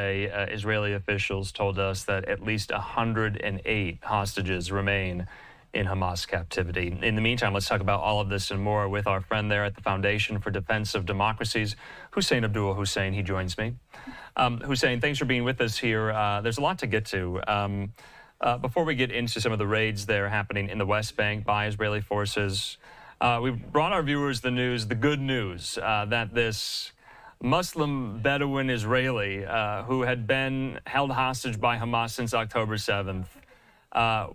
Israeli officials told us that at least 108 hostages remain in Hamas captivity. In the meantime, let's talk about all of this and more with our friend there at the Foundation for Defense of Democracies, Hussain Abdul-Hussain. He joins me. Hussain, thanks for being with us here. There's a lot to get to. Before we get into some of the raids that are happening in the West Bank by Israeli forces, we brought our viewers the news, the good news, that this Muslim Bedouin Israeli who had been held hostage by Hamas since October 7th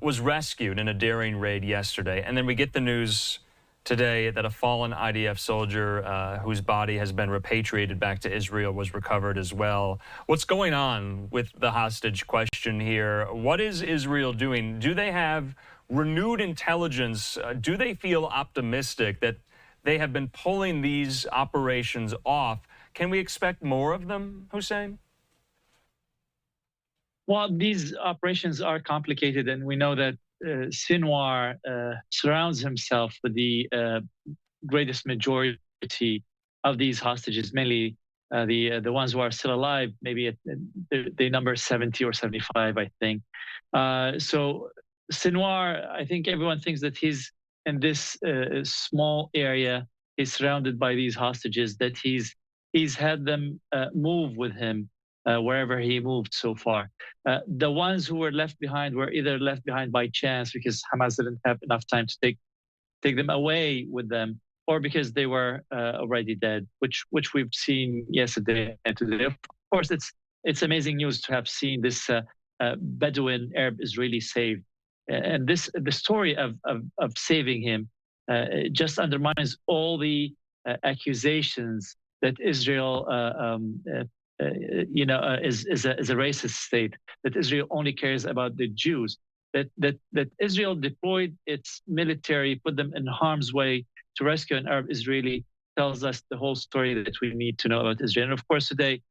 was rescued in a daring raid yesterday. And then we get the news today that a fallen IDF soldier whose body has been repatriated back to Israel was recovered as well. What's going on with the hostage question here? What is Israel doing? Do they have renewed intelligence? Do they feel optimistic that they have been pulling these operations off? Can we expect more of them, Hussain? Well, these operations are complicated, and we know that Sinwar surrounds himself with the greatest majority of these hostages, mainly the ones who are still alive. Maybe they number 70 or 75, I think. So Sinwar, I think everyone thinks that he's in this small area. He's surrounded by these hostages, that he's had them move with him wherever he moved so far. The ones who were left behind were either left behind by chance because Hamas didn't have enough time to take them away with them, or because they were already dead, which we've seen yesterday and today. Of course, it's amazing news to have seen this Bedouin Arab Israeli saved, and the story of saving him just undermines all the accusations that Israel, is a racist state, that Israel only cares about the Jews, that Israel deployed its military, put them in harm's way to rescue an Arab Israeli, tells us the whole story that we need to know about Israel. And of course, today,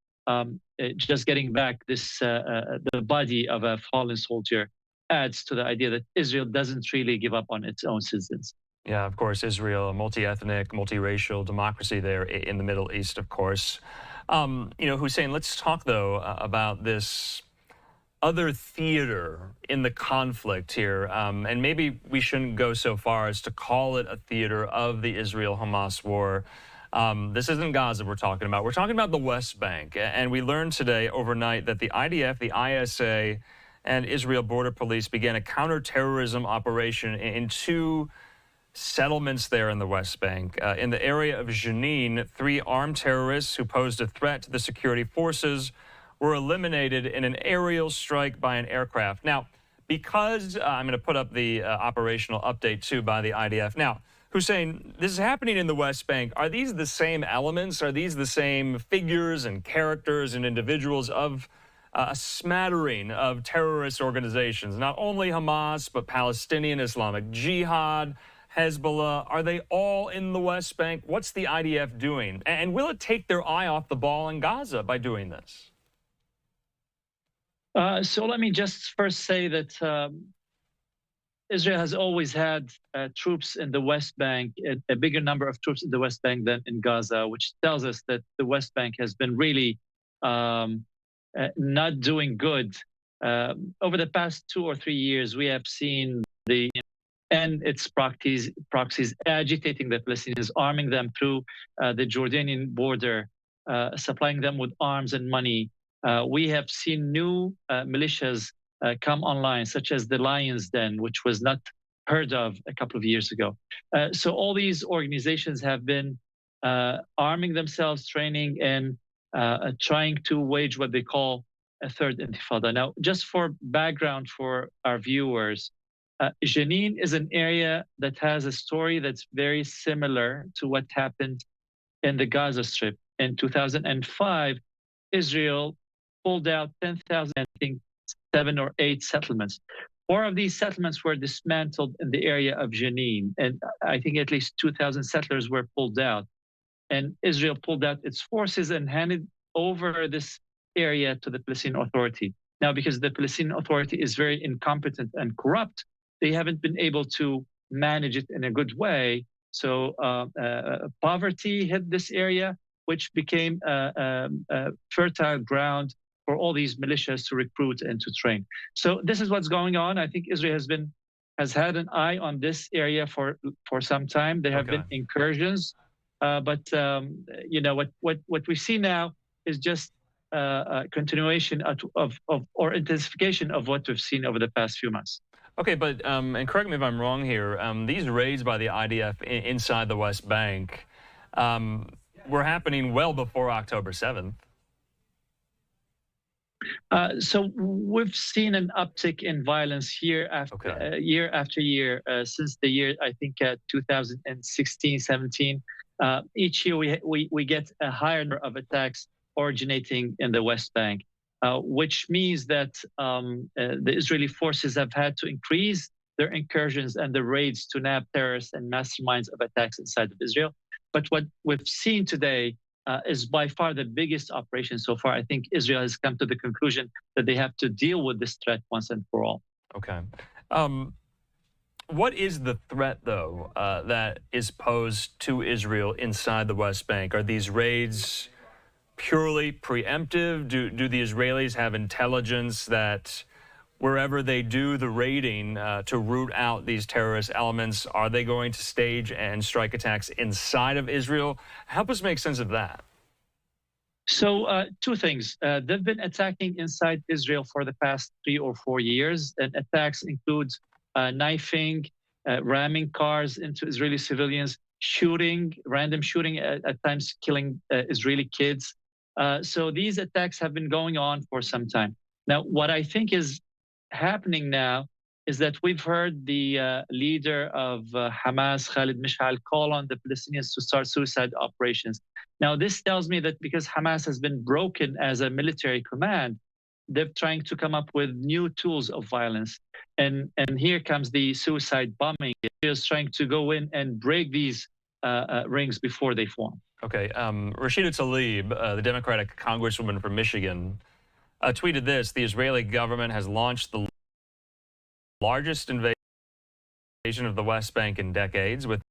just getting back the body of a fallen soldier adds to the idea that Israel doesn't really give up on its own citizens. Yeah, of course, Israel, a multi-ethnic, multiracial democracy there in the Middle East, of course. Hussain, let's talk, though, about this other theater in the conflict here. And maybe we shouldn't go so far as to call it a theater of the Israel-Hamas war. This isn't Gaza we're talking about. We're talking about the West Bank. And we learned today overnight that the IDF, the ISA, and Israel Border Police began a counterterrorism operation in two settlements there in the West Bank. In the area of Jenin, 3 armed terrorists who posed a threat to the security forces were eliminated in an aerial strike by an aircraft. Now, because I'm going to put up the operational update, too, by the IDF. Now, Hussain, this is happening in the West Bank. Are these the same elements? Are these the same figures and characters and individuals of a smattering of terrorist organizations? Not only Hamas, but Palestinian Islamic Jihad, Hezbollah, are they all in the West Bank? What's the IDF doing? And will it take their eye off the ball in Gaza by doing this? So let me just first say that Israel has always had troops in the West Bank, a bigger number of troops in the West Bank than in Gaza, which tells us that the West Bank has been really not doing good. Over the past 2 or 3 years, we have seen its proxies agitating the Palestinians, arming them through the Jordanian border, supplying them with arms and money. We have seen new militias come online, such as the Lion's Den, which was not heard of a couple of years ago. So all these organizations have been arming themselves, training, and trying to wage what they call a third intifada. Now, just for background for our viewers, Jenin is an area that has a story that's very similar to what happened in the Gaza Strip. In 2005, Israel pulled out 10,000, I think 7 or 8 settlements. 4 of these settlements were dismantled in the area of Jenin, and I think at least 2,000 settlers were pulled out. And Israel pulled out its forces and handed over this area to the Palestinian Authority. Now, because the Palestinian Authority is very incompetent and corrupt, they haven't been able to manage it in a good way. So poverty hit this area, which became fertile ground for all these militias to recruit and to train. So this is what's going on. I think Israel has had an eye on this area for some time. There have been incursions, but you know what we see now is just a continuation of or intensification of what we've seen over the past few months. Okay, but and correct me if I'm wrong here. These raids by the IDF inside the West Bank were happening well before October 7th. So we've seen an uptick in violence year after year since the year, I think, 2016, 17. Each year we get a higher number of attacks originating in the West Bank, which means that the Israeli forces have had to increase their incursions and the raids to nab terrorists and masterminds of attacks inside of Israel. But what we've seen today is by far the biggest operation so far. I think Israel has come to the conclusion that they have to deal with this threat once and for all. Okay. What is the threat, though, that is posed to Israel inside the West Bank? Are these raids purely preemptive? Do the Israelis have intelligence that wherever they do the raiding to root out these terrorist elements, are they going to stage and strike attacks inside of Israel? Help us make sense of that. So two things. They've been attacking inside Israel for the past 3 or 4 years, and attacks include knifing, ramming cars into Israeli civilians, random shooting, at times killing Israeli kids. So these attacks have been going on for some time. Now, what I think is happening now is that we've heard the leader of Hamas, Khalid Mishal, call on the Palestinians to start suicide operations. Now, this tells me that because Hamas has been broken as a military command, they're trying to come up with new tools of violence. And here comes the suicide bombing. Israel's trying to go in and break these rings before they form. Okay. Rashida Tlaib, the Democratic Congresswoman from Michigan, tweeted this: the Israeli government has launched the largest invasion of the West Bank in decades with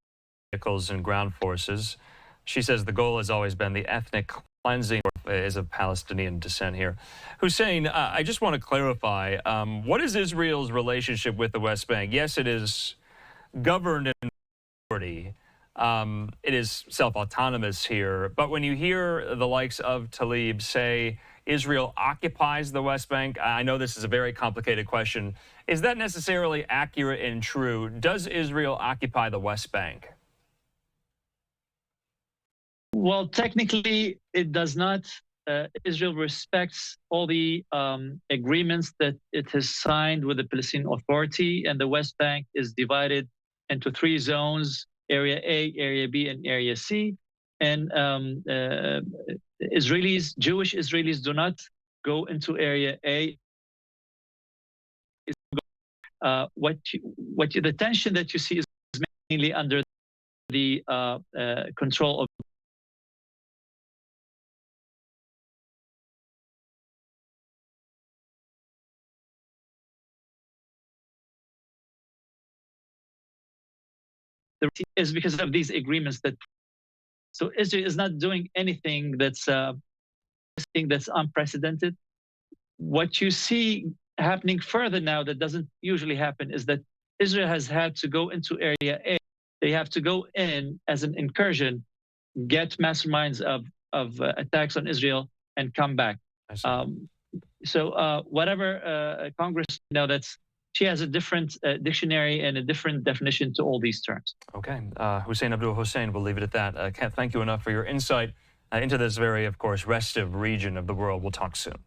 vehicles and ground forces. She says the goal has always been the ethnic cleansing is of Palestinian descent here. Hussain, I just want to clarify, what is Israel's relationship with the West Bank? Yes, it is governed in authority. It is self-autonomous here. But when you hear the likes of Tlaib say Israel occupies the West Bank, I know this is a very complicated question. Is that necessarily accurate and true? Does Israel occupy the West Bank? Well, technically, it does not. Israel respects all the agreements that it has signed with the Palestinian Authority, and the West Bank is divided into 3 zones: Area A, Area B, and Area C. And Jewish Israelis do not go into Area A. The tension that you see is mainly under the control of is because of these agreements that. So Israel is not doing anything that's unprecedented. What you see happening further now that doesn't usually happen is that Israel has had to go into Area A. They have to go in as an incursion, get masterminds of attacks on Israel, and come back. So whatever Congress, she has a different dictionary and a different definition to all these terms. Okay. Hussain Abdul-Hussain, we'll leave it at that. Can't thank you enough for your insight into this very, of course, restive region of the world. We'll talk soon.